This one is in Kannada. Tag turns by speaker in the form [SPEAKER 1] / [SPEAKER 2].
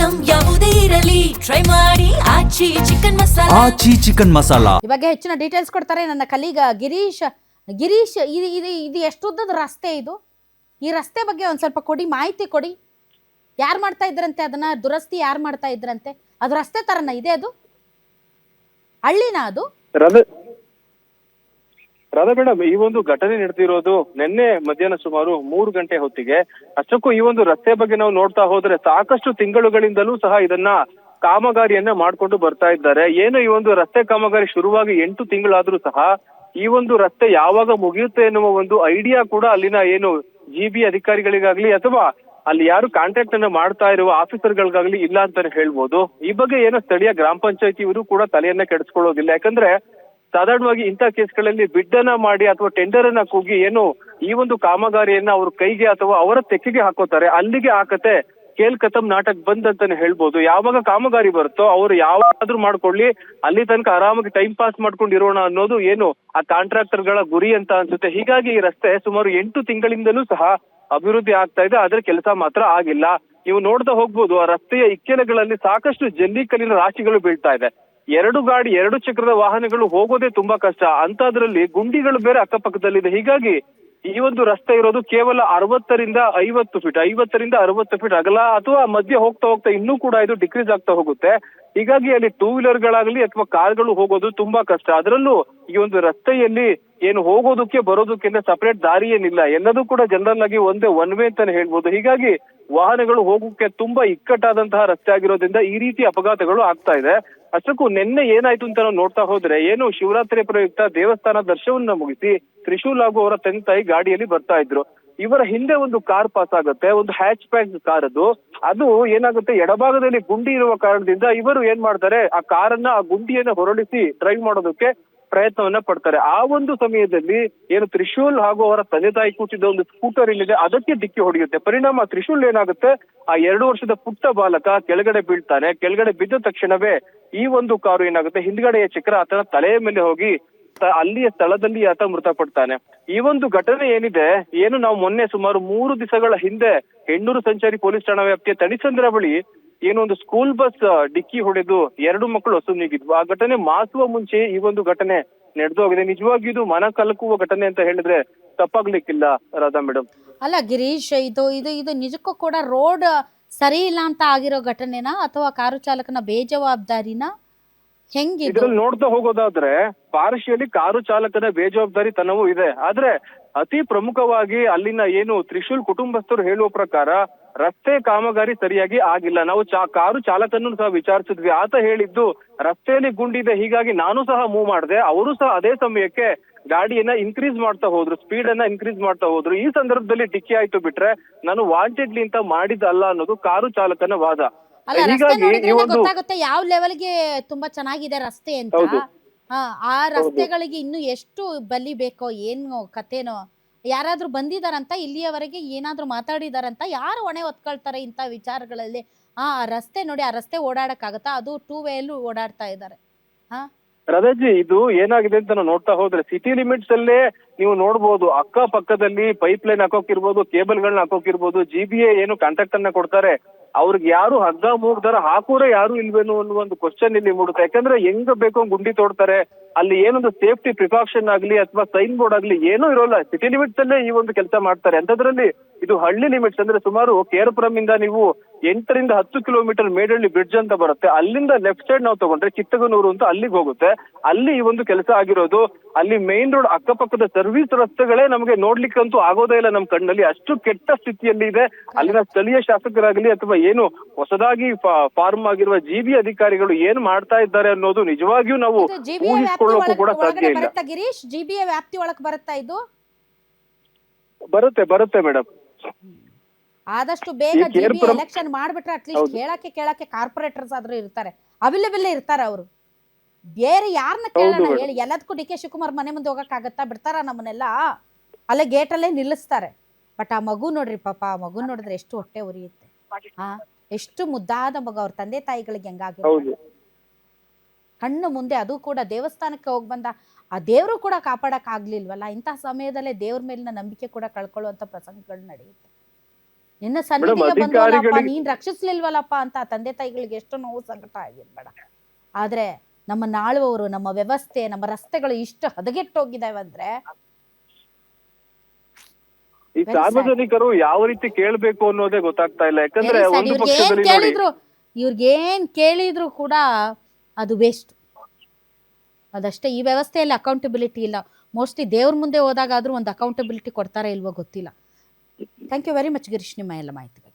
[SPEAKER 1] ಐಟಂ ಯಾವುದೇ ಇರಲಿ ಟ್ರೈ ಮಾಡಿ ಆಚಿ ಚಿಕನ್ ಮಸಾಲಾ.
[SPEAKER 2] ಆಚಿ ಚಿಕನ್ ಮಸಾಲಾ.
[SPEAKER 3] ಈ ಬಗ್ಗೆ ಹೆಚ್ಚಿನ ಡೀಟೇಲ್ಸ್ ಕೊಡ್ತಾರೆ ನನ್ನ ಕಲೀಗ ಗಿರೀಶ್. ಇದು ಎಷ್ಟು ಉದ್ದದ ರಸ್ತೆ ಇದು? ಈ ರಸ್ತೆ ಬಗ್ಗೆ ಒಂದ್ ಸ್ವಲ್ಪ ಕೊಡಿ, ಮಾಹಿತಿ ಕೊಡಿ. ಯಾರು ಮಾಡ್ತಾ ಇದ್ರಂತೆ ಅದನ್ನ? ದುರಸ್ತಿ ಯಾರು ಮಾಡ್ತಾ ಇದ್ರಂತೆ? ಅದು ರಸ್ತೆ ತರನ ಇದೆ? ಅದು ಹಳ್ಳಿನ? ಅದು
[SPEAKER 4] ರಾಧಾ ಮೇಡಮ್, ಈ ಒಂದು ಘಟನೆ ನಡೆದಿರೋದು ನಿನ್ನೆ ಮಧ್ಯಾಹ್ನ ಸುಮಾರು 3 ಗಂಟೆ ಹೊತ್ತಿಗೆ. ಅಷ್ಟಕ್ಕೂ ಈ ಒಂದು ರಸ್ತೆ ಬಗ್ಗೆ ನಾವು ನೋಡ್ತಾ ಹೋದ್ರೆ ಸಾಕಷ್ಟು ತಿಂಗಳುಗಳಿಂದಲೂ ಸಹ ಇದನ್ನ ಕಾಮಗಾರಿಯನ್ನ ಮಾಡ್ಕೊಂಡು ಬರ್ತಾ ಇದ್ದಾರೆ. ಏನು ಈ ಒಂದು ರಸ್ತೆ ಕಾಮಗಾರಿ ಶುರುವಾಗಿ 8 ತಿಂಗಳಾದ್ರೂ ಸಹ ಈ ಒಂದು ರಸ್ತೆ ಯಾವಾಗ ಮುಗಿಯುತ್ತೆ ಎನ್ನುವ ಒಂದು ಐಡಿಯಾ ಕೂಡ ಅಲ್ಲಿನ ಏನು ಜಿಬಿ ಅಧಿಕಾರಿಗಳಿಗಾಗ್ಲಿ ಅಥವಾ ಅಲ್ಲಿ ಯಾರು ಕಾಂಟ್ರಾಕ್ಟ್ ಅನ್ನ ಮಾಡ್ತಾ ಇರುವ ಆಫೀಸರ್ಗಳಿಗಾಗ್ಲಿ ಇಲ್ಲ ಅಂತಾನೆ ಹೇಳ್ಬೋದು. ಈ ಬಗ್ಗೆ ಏನೋ ಸ್ಥಳೀಯ ಗ್ರಾಮ ಪಂಚಾಯತಿ ಇವರು ಕೂಡ ತಲೆಯನ್ನ ಕೆಡಿಸ್ಕೊಳ್ಳೋದಿಲ್ಲ. ಯಾಕಂದ್ರೆ ಸಾಧಾರಣವಾಗಿ ಇಂಥ ಕೇಸ್ಗಳಲ್ಲಿ ಬಿಡ್ಡನ್ನ ಮಾಡಿ ಅಥವಾ ಟೆಂಡರ್ ಅನ್ನ ಕೂಗಿ ಏನು ಈ ಒಂದು ಕಾಮಗಾರಿಯನ್ನ ಅವ್ರ ಕೈಗೆ ಅಥವಾ ಅವರ ತೆಕ್ಕೆಗೆ ಹಾಕೋತಾರೆ. ಅಲ್ಲಿಗೆ ಆಕತೆ ಕೇಲ್ ಕತಮ್ ನಾಟಕ್ ಬಂದ್ ಅಂತಾನೆ ಹೇಳ್ಬೋದು. ಯಾವಾಗ ಕಾಮಗಾರಿ ಬರುತ್ತೋ ಅವ್ರು ಯಾವಾದ್ರೂ ಮಾಡ್ಕೊಳ್ಳಿ, ಅಲ್ಲಿ ತನಕ ಆರಾಮಾಗಿ ಟೈಮ್ ಪಾಸ್ ಮಾಡ್ಕೊಂಡಿರೋಣ ಅನ್ನೋದು ಏನು ಆ ಕಾಂಟ್ರಾಕ್ಟರ್ ಗಳ ಗುರಿ ಅಂತ ಅನ್ಸುತ್ತೆ. ಹೀಗಾಗಿ ಈ ರಸ್ತೆ ಸುಮಾರು 8 ತಿಂಗಳಿಂದಲೂ ಸಹ ಅಭಿವೃದ್ಧಿ ಆಗ್ತಾ ಇದೆ, ಆದ್ರೆ ಕೆಲಸ ಮಾತ್ರ ಆಗಿಲ್ಲ. ನೀವು ನೋಡ್ತಾ ಹೋಗ್ಬೋದು, ಆ ರಸ್ತೆಯ ಇಕ್ಕೆಲೆಗಳಲ್ಲಿ ಸಾಕಷ್ಟು ಜಲ್ಲಿ ಕಲ್ಲಿನ ರಾಶಿಗಳು ಬೀಳ್ತಾ ಇದೆ. 2 ಚಕ್ರದ ವಾಹನಗಳು ಹೋಗೋದೇ ತುಂಬಾ ಕಷ್ಟ. ಅಂತದ್ರಲ್ಲಿ ಗುಂಡಿಗಳು ಬೇರೆ ಅಕ್ಕಪಕ್ಕದಲ್ಲಿದೆ. ಹೀಗಾಗಿ ಈ ಒಂದು ರಸ್ತೆ ಇರೋದು ಕೇವಲ 60 ರಿಂದ 50 ಫೀಟ್, 50 ರಿಂದ 60 ಫೀಟ್ ಅಗಲ, ಅಥವಾ ಮಧ್ಯೆ ಹೋಗ್ತಾ ಹೋಗ್ತಾ ಇನ್ನೂ ಕೂಡ ಇದು ಡಿಕ್ರೀಸ್ ಆಗ್ತಾ ಹೋಗುತ್ತೆ. ಹೀಗಾಗಿ ಅಲ್ಲಿ 2 ವೀಲರ್ಗಳಾಗ್ಲಿ ಅಥವಾ ಕಾರ್ಗಳು ಹೋಗೋದು ತುಂಬಾ ಕಷ್ಟ. ಅದರಲ್ಲೂ ಈ ಒಂದು ರಸ್ತೆಯಲ್ಲಿ ಏನು ಹೋಗೋದಕ್ಕೆ ಬರೋದಕ್ಕಿಂತ ಸಪರೇಟ್ ದಾರಿ ಏನಿಲ್ಲ, ಎಲ್ಲದೂ ಕೂಡ ಜನರಲ್ ಆಗಿ ಒಂದೇ ಒನ್ ವೇ ಅಂತಾನೆ ಹೇಳ್ಬೋದು. ಹೀಗಾಗಿ ವಾಹನಗಳು ಹೋಗೋಕೆ ತುಂಬಾ ಇಕ್ಕಟ್ಟಾದಂತಹ ರಸ್ತೆ ಆಗಿರೋದ್ರಿಂದ ಈ ರೀತಿ ಅಪಘಾತಗಳು ಆಗ್ತಾ ಇದೆ. ಅಷ್ಟಕ್ಕೂ ನಿನ್ನೆ ಏನಾಯ್ತು ಅಂತ ನಾವು ನೋಡ್ತಾ ಹೋದ್ರೆ, ಏನು ಶಿವರಾತ್ರಿ ಪ್ರಯುಕ್ತ ದೇವಸ್ಥಾನ ದರ್ಶನವನ್ನ ಮುಗಿಸಿ ತ್ರಿಶೂಲ್ ಹಾಗೂ ಅವರ ತಂದೆ ತಾಯಿ ಗಾಡಿಯಲ್ಲಿ ಬರ್ತಾ ಇದ್ರು. ಇವರ ಹಿಂದೆ ಒಂದು ಕಾರ್ ಪಾಸ್ ಆಗುತ್ತೆ, ಒಂದು ಹ್ಯಾಚ್ ಬ್ಯಾಕ್ ಕಾರ್. ಅದು ಏನಾಗುತ್ತೆ, ಎಡಭಾಗದಲ್ಲಿ ಗುಂಡಿ ಇರುವ ಕಾರಣದಿಂದ ಇವರು ಏನ್ ಮಾಡ್ತಾರೆ, ಆ ಕಾರನ್ನ ಆ ಗುಂಡಿಯನ್ನ ಹೊರಡಿಸಿ ಡ್ರೈವ್ ಮಾಡೋದಕ್ಕೆ ಪ್ರಯತ್ನವನ್ನ ಪಡ್ತಾರೆ. ಆ ಒಂದು ಸಮಯದಲ್ಲಿ ಏನು ತ್ರಿಶೂಲ್ ಹಾಗೂ ಅವರ ತಂದೆ ತಾಯಿ ಕೂತಿದ್ದ ಒಂದು ಸ್ಕೂಟರ್ ಏನಿದೆ ಅದಕ್ಕೆ ಡಿಕ್ಕಿ ಹೊಡೆಯುತ್ತೆ. ಪರಿಣಾಮ ತ್ರಿಶೂಲ್ ಏನಾಗುತ್ತೆ, ಆ 2 ವರ್ಷದ ಪುಟ್ಟ ಬಾಲಕ ಕೆಳಗಡೆ ಬೀಳ್ತಾನೆ. ಕೆಳಗಡೆ ಬಿದ್ದ ತಕ್ಷಣವೇ ಈ ಒಂದು ಕಾರು ಏನಾಗುತ್ತೆ, ಹಿಂದ್ಗಡೆಯ ಚಕ್ರ ಆತನ ತಲೆಯ ಮೇಲೆ ಹೋಗಿ ಅಲ್ಲಿಯ ಸ್ಥಳದಲ್ಲಿ ಆತ ಮೃತಪಡ್ತಾನೆ. ಈ ಒಂದು ಘಟನೆ ಏನಿದೆ, ಏನು ನಾವು ಮೊನ್ನೆ ಸುಮಾರು 3 ದಿವಸಗಳ ಹಿಂದೆ ಹೆಣ್ಣೂರು ಸಂಚಾರಿ ಪೊಲೀಸ್ ಠಾಣಾ ವ್ಯಾಪ್ತಿಯ ತಣಿಸಂದ್ರ ಬಳಿ ಏನು ಒಂದು ಸ್ಕೂಲ್ ಬಸ್ ಡಿಕ್ಕಿ ಹೊಡೆದು 2 ಮಕ್ಕಳು ಅಸುನೀಗಿದ್ವು. ಆ ಘಟನೆ ಮಾಸುವ ಮುಂಚೆ ಈ ಒಂದು ಘಟನೆ ನಡೆದು ಹೋಗಿದೆ. ನಿಜವಾಗಿಯೂ ಇದು ಮನ ಕಲಕುವ ಘಟನೆ ಅಂತ ಹೇಳಿದ್ರೆ ತಪ್ಪಾಗ್ಲಿಕ್ಕಿಲ್ಲ ರಾಧಾ ಮೇಡಮ್.
[SPEAKER 3] ಅಲ್ಲ ಗಿರೀಶ್, ಇದು ನಿಜಕ್ಕೂ ಕೂಡ ರೋಡ್ ಸರಿ ಇಲ್ಲ ಅಂತ ಆಗಿರೋ ಘಟನೆನಾ ಅಥವಾ ಕಾರು ಚಾಲಕನ ಬೇಜವಾಬ್ದಾರಿನಾ? ಹೆಂಗಿದೆ
[SPEAKER 4] ಇದ್ರಲ್ಲಿ ನೋಡ್ತಾ ಹೋಗೋದಾದ್ರೆ ಪಾರ್ಶಿಯಲಿ ಕಾರು ಚಾಲಕನ ಬೇಜವಾಬ್ದಾರಿ ತನವೂ ಇದೆ. ಆದ್ರೆ ಅತಿ ಪ್ರಮುಖವಾಗಿ ಅಲ್ಲಿನ ಏನು ತ್ರಿಶೂಲ್ ಕುಟುಂಬಸ್ಥರು ಹೇಳುವ ಪ್ರಕಾರ ರಸ್ತೆ ಕಾಮಗಾರಿ ಸರಿಯಾಗಿ ಆಗಿಲ್ಲ. ನಾವು ಕಾರು ಚಾಲಕನನ್ನು ಸಹ ವಿಚಾರಿಸಿದ್ವಿ. ಆತ ಹೇಳಿದ್ದು ರಸ್ತೆಯಲ್ಲಿ ಗುಂಡಿದೆ, ಹೀಗಾಗಿ ನಾನು ಸಹ ಮೂವ್ ಮಾಡಿದೆ. ಅವರು ಸಹ ಅದೇ ಸಮಯಕ್ಕೆ ಗಾಡಿಯನ್ನ ಇನ್ಕ್ರೀಸ್ ಮಾಡ್ತಾ ಹೋದ್ರು, ಸ್ಪೀಡ್ ಅನ್ನ ಇನ್ಕ್ರೀಸ್ ಮಾಡ್ತಾ ಹೋದ್ರು. ಈ ಸಂದರ್ಭದಲ್ಲಿ ಡಿಕ್ಕಿ ಆಯ್ತು ಬಿಟ್ರೆ ನಾನು ವಾಂಟೆಡ್ಲಿ ಅಂತ ಮಾಡಿದ್ದಲ್ಲ ಅನ್ನೋದು ಕಾರು ಚಾಲಕನ ವಾದ.
[SPEAKER 3] ಅಲ್ಲ, ರಸ್ತೆ ನೋಡಿದ್ರೆ ಗೊತ್ತಾಗುತ್ತೆ ಯಾವ ಲೆವೆಲ್ಗೆ ತುಂಬಾ ಚೆನ್ನಾಗಿದೆ ರಸ್ತೆ ಅಂತ. ಆ ರಸ್ತೆಗಳಿಗೆ ಇನ್ನು ಎಷ್ಟು ಬಲಿ ಬೇಕೋ ಏನು ಕಥೆನೋ? ಯಾರಾದ್ರೂ ಬಂದಿದಾರಂತ ಇಲ್ಲಿಯವರೆಗೆ? ಏನಾದ್ರೂ ಮಾತಾಡಿದಾರಂತ? ಯಾರು ಹೊಣೆ ಹೊತ್ಕೊಳ್ತಾರೆ ಇಂಥ ವಿಚಾರಗಳಲ್ಲಿ? ಆ ರಸ್ತೆ ನೋಡಿ, ಆ ರಸ್ತೆ ಓಡಾಡಕ್ಕಾಗತ್ತಾ? ಅದು 2 ವೇಯಲ್ಲೂ ಓಡಾಡ್ತಾ ಇದ್ದಾರೆ.
[SPEAKER 4] ರಜಾಜಿ, ಇದು ಏನಾಗಿದೆ ಅಂತ ನಾವು ನೋಡ್ತಾ ಹೋದ್ರೆ ಸಿಟಿ ಲಿಮಿಟ್ಸ್ ಅಲ್ಲೇ ನೀವು ನೋಡ್ಬೋದು, ಅಕ್ಕ ಪಕ್ಕದಲ್ಲಿ ಪೈಪ್ ಲೈನ್ ಹಾಕೋಕಿರ್ಬೋದು, ಕೇಬಲ್ ಗಳನ್ನ ಹಾಕೋಕಿರ್ಬೋದು. GBA ಏನು ಕಾಂಟ್ರಾಕ್ಟ್ ಅನ್ನ ಕೊಡ್ತಾರೆ, ಅವ್ರಿಗೆ ಯಾರು ಹಗ್ಗ ಮೂಗ್ದಾರ ಹಾಕೋರೆ ಯಾರು ಇಲ್ವೇನೋ ಅನ್ನೋ ಒಂದು ಕ್ವಶನ್ ಇಲ್ಲಿ ಮೂಡುತ್ತೆ. ಯಾಕಂದ್ರೆ ಹೆಂಗ ಬೇಕೋ ಗುಂಡಿ ತೋಡ್ತಾರೆ. ಅಲ್ಲಿ ಏನೊಂದು ಸೇಫ್ಟಿ ಪ್ರಿಕಾಷನ್ ಆಗ್ಲಿ ಅಥವಾ ಸೈನ್ ಬೋರ್ಡ್ ಆಗ್ಲಿ ಏನೂ ಇರೋಲ್ಲ. ಸಿಟಿ ಲಿಮಿಟ್ಸ್ ಅಲ್ಲೇ ಈ ಒಂದು ಕೆಲಸ ಮಾಡ್ತಾರೆ. ಅಂತದ್ರಲ್ಲಿ ಇದು ಹಳ್ಳಿ ಲಿಮಿಟ್ಸ್ ಅಂದ್ರೆ ಸುಮಾರು ಕೇರ್ಪುರಂ ಇಂದ ನೀವು 8 ರಿಂದ 10 ಕಿಲೋಮೀಟರ್ ಮೇಡಳ್ಳಿ ಬ್ರಿಡ್ಜ್ ಅಂತ ಬರುತ್ತೆ. ಅಲ್ಲಿಂದ ಲೆಫ್ಟ್ ಸೈಡ್ ನಾವು ತಗೊಂಡ್ರೆ ಚಿತ್ತಗನೂರು ಅಂತ ಅಲ್ಲಿಗೆ ಹೋಗುತ್ತೆ. ಅಲ್ಲಿ ಈ ಒಂದು ಕೆಲಸ ಆಗಿರೋದು. ಅಲ್ಲಿ ಮೇನ್ ರೋಡ್ ಅಕ್ಕಪಕ್ಕದ ಸರ್ವಿಸ್ ರಸ್ತೆಗಳೇ ನಮಗೆ ನೋಡ್ಲಿಕ್ಕಂತೂ ಆಗೋದೇ ಇಲ್ಲ ನಮ್ಮ ಕಣ್ಣಲ್ಲಿ, ಅಷ್ಟು ಕೆಟ್ಟ ಸ್ಥಿತಿಯಲ್ಲಿ ಇದೆ. ಅಲ್ಲಿನ ಸ್ಥಳೀಯ ಶಾಸಕರಾಗಲಿ ಅಥವಾ ಏನು ಹೊಸದಾಗಿ ಫಾರ್ಮ್ ಆಗಿರುವ GB ಅಧಿಕಾರಿಗಳು ಏನ್ ಮಾಡ್ತಾ ಇದ್ದಾರೆ ಅನ್ನೋದು ನಿಜವಾಗಿಯೂ ನಾವು ಊಹಿಸ್ಕೊಳ್ಳೋಕು ಕೂಡ ಸಾಧ್ಯ ಇಲ್ಲ.
[SPEAKER 3] ಗಿರೀಶ್, GBA ವ್ಯಾಪ್ತಿ ಒಳಗೆ ಬರುತ್ತಾ ಇದು?
[SPEAKER 4] ಬರುತ್ತೆ ಮೇಡಮ್.
[SPEAKER 3] ಆದಷ್ಟು ಬೇಗ GBA ಎಲೆಕ್ಷನ್ ಮಾಡ್ಬಿಟ್ರೆ ಅಟ್ಲೀಸ್ಟ್ ಕೇಳಕ್ಕೆ ಕಾರ್ಪೊರೇಟರ್ಸ್ ಆದ್ರೂ ಇರ್ತಾರೆ, ಅವೈಲೇಬಲ್ ಇರ್ತಾರೆ. ಅವರು ಬೇರೆ ಯಾರನ್ನ ಕೇಳೋಣ ಹೇಳಿ? ಎಲ್ಲದಕ್ಕೂ DK ಶಿವಕುಮಾರ್ ಮನೆ ಮುಂದೆ ಹೋಗಕ್ಕಾಗತ್ತಾ? ಬಿಡ್ತಾರ ನಮ್ಮನ್ನೆಲ್ಲ? ಅಲ್ಲೇ ಗೇಟಲ್ಲೇ ನಿಲ್ಲಿಸ್ತಾರೆ. ಬಟ್ ಆ ಮಗು ನೋಡ್ರಿ, ಪಾಪ ಆ ಮಗು ನೋಡಿದ್ರೆ ಎಷ್ಟು ಹೊಟ್ಟೆ ಉರಿಯುತ್ತೆ. ಎಷ್ಟು ಮುದ್ದಾದ ಮಗು. ಅವ್ರ ತಂದೆ ತಾಯಿಗಳಿಗೆ ಹೆಂಗಾಗಿರುತ್ತೆ ಕಣ್ಣು ಮುಂದೆ. ಅದು ಕೂಡ ದೇವಸ್ಥಾನಕ್ಕೆ ಹೋಗಿ ಬಂದ ಆ ದೇವರು ಕೂಡ ಕಾಪಾಡಕ್ ಆಗ್ಲಿಲ್ವಲ್ಲ. ಇಂತಹ ಸಮಯದಲ್ಲೇ ದೇವ್ರ ಮೇಲಿನ ನಂಬಿಕೆ ಕೂಡ ಕಳ್ಕೊಳ್ಳುವಂತ ಪ್ರಸಂಗಗಳು ನಡೆಯುತ್ತೆ. ನಿನ್ನ ಸನ್ನಿಧಿಗೆ ಬಂದವಲ್ಲಪ್ಪ,
[SPEAKER 4] ಅಧಿಕಾರಿಗಳಿಗೆ-
[SPEAKER 3] ನೀನ್ ರಕ್ಷಿಸ್ಲಿಲ್ವಲ್ಲಪ್ಪ ಅಂತ ಆ ತಂದೆ ತಾಯಿಗಳಿಗೆ ಎಷ್ಟು ನೋವು ಸಂಕಟ ಆಗಿರ್ಬೇಡ. ಆದ್ರೆ ನಮ್ಮ ನಾಳುವವರು, ನಮ್ಮ ವ್ಯವಸ್ಥೆ, ನಮ್ಮ ರಸ್ತೆಗಳು ಇಷ್ಟು ಹದಗೆಟ್ಟೋಗಿದಾವೆ ಅಂದ್ರೆ
[SPEAKER 4] ಈ ಸಾರ್ವಜನಿಕರು ಯಾವ ರೀತಿ ಕೇಳ್ಬೇಕು ಅನ್ನೋದೇ ಗೊತ್ತಾಗ್ತಾ ಇಲ್ಲ. ಯಾಕಂದ್ರೆ ಒಂದು ಪಕ್ಷದಲ್ಲಿ ನೋಡಿ
[SPEAKER 3] ಇವ್ರಿಗೇನ್ ಕೇಳಿದ್ರು ಕೂಡ ಅದು ವೇಸ್ಟ್. ಅದಷ್ಟೇ. ಈ ವ್ಯವಸ್ಥೆಯಲ್ಲಿ ಅಕೌಂಟಬಿಲಿಟಿ ಇಲ್ಲ. ಮೋಸ್ಟ್ಲಿ ದೇವ್ರ ಮುಂದೆ ಹೋದಾಗಾದ್ರೂ ಒಂದು ಅಕೌಂಟಬಿಲಿಟಿ ಕೊಡ್ತಾರಾ ಇಲ್ವೋ ಗೊತ್ತಿಲ್ಲ. Thank you very much Girish, ನಿಮ್ಮ ಎಲ್ಲ ಮಾಹಿತಿ.